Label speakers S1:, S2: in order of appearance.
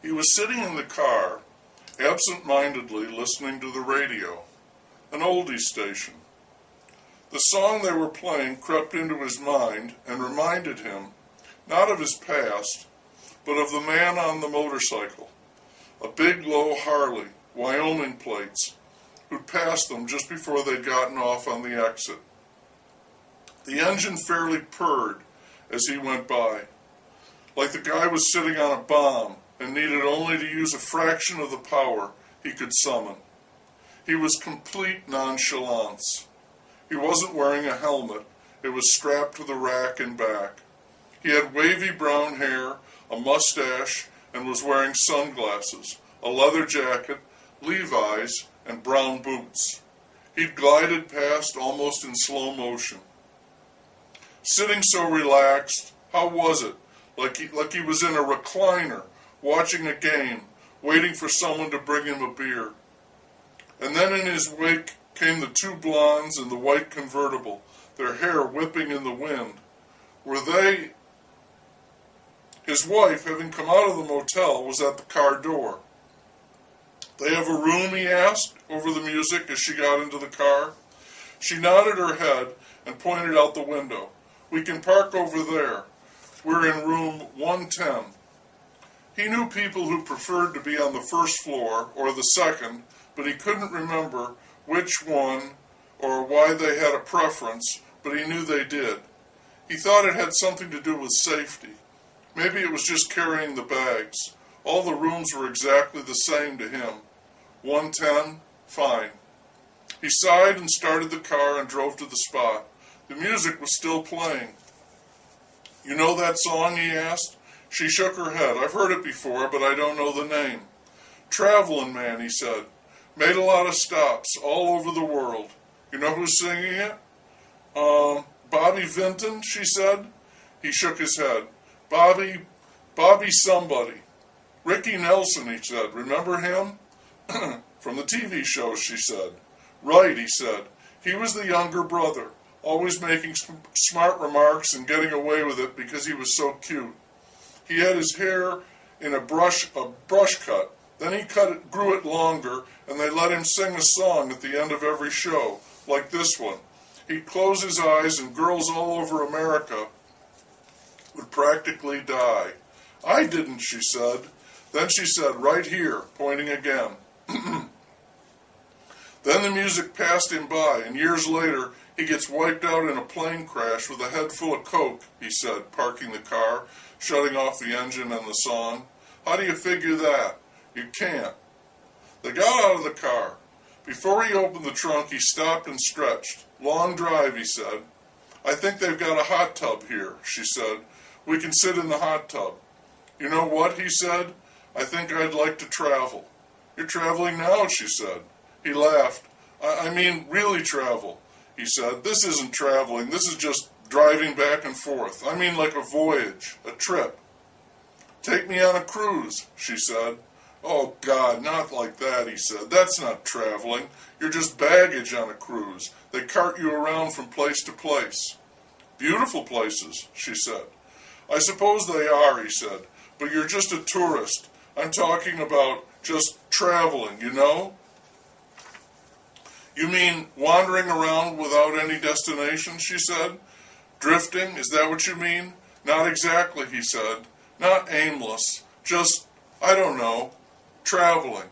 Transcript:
S1: He was sitting in the car, absent-mindedly listening to the radio, an oldie station. The song they were playing crept into his mind and reminded him, not of his past, but of the man on the motorcycle, a big, low Harley, Wyoming plates, who'd passed them just before they'd gotten off on the exit. The engine fairly purred as he went by, like the guy was sitting on a bomb and needed only to use a fraction of the power he could summon. He was complete nonchalance. He wasn't wearing a helmet. It was strapped to the rack and back. He had wavy brown hair, a mustache, and was wearing sunglasses, a leather jacket, Levi's, and brown boots. He'd glided past almost in slow motion. Sitting so relaxed, how was it? Like he was in a recliner, watching a game, waiting for someone to bring him a beer. And then in his wake came the two blondes in the white convertible, their hair whipping in the wind. Were they... His wife, having come out of the motel, was at the car door. "They have a room?" he asked, over the music as she got into the car. She nodded her head and pointed out the window. "We can park over there. We're in room 110. He knew people who preferred to be on the first floor or the second, but he couldn't remember which one or why they had a preference, but he knew they did. He thought it had something to do with safety. Maybe it was just carrying the bags. All the rooms were exactly the same to him. 110, fine. He sighed and started the car and drove to the spot. The music was still playing. "You know that song?" he asked. She shook her head. "I've heard it before, but I don't know the name." "Travelin' Man," he said. "Made a lot of stops all over the world. You know who's singing it?" Bobby Vinton," she said. He shook his head. Bobby somebody. "Ricky Nelson," he said. "Remember him?" "From the TV shows," she said. "Right," he said. "He was the younger brother, always making smart remarks and getting away with it because he was so cute. He had his hair in a brush cut. Then he grew it longer, and they let him sing a song at the end of every show, like this one. He'd close his eyes, and girls all over America would practically die. I didn't," she said. Then she said, "Right here," pointing again. Then the music passed him by, and years later, he gets wiped out in a plane crash with a head full of coke, he said, parking the car, shutting off the engine and the song. "How do you figure that? You can't." They got out of the car. Before he opened the trunk, he stopped and stretched. "Long drive," he said. "I think they've got a hot tub here," she said. "We can sit in the hot tub." "You know what?" he said. "I think I'd like to travel." "You're traveling now," she said. He laughed. I mean really travel," he said. "This isn't traveling. This is just driving back and forth. I mean like a voyage, a trip." "Take me on a cruise," she said. "Oh, God, not like that," he said. "That's not traveling. You're just baggage on a cruise. They cart you around from place to place." "Beautiful places," she said. "I suppose they are," he said, "but you're just a tourist. I'm talking about just traveling, you know?" "You mean wandering around without any destination?" she said. "Drifting, is that what you mean?" "Not exactly," he said. "Not aimless. Just, I don't know, traveling."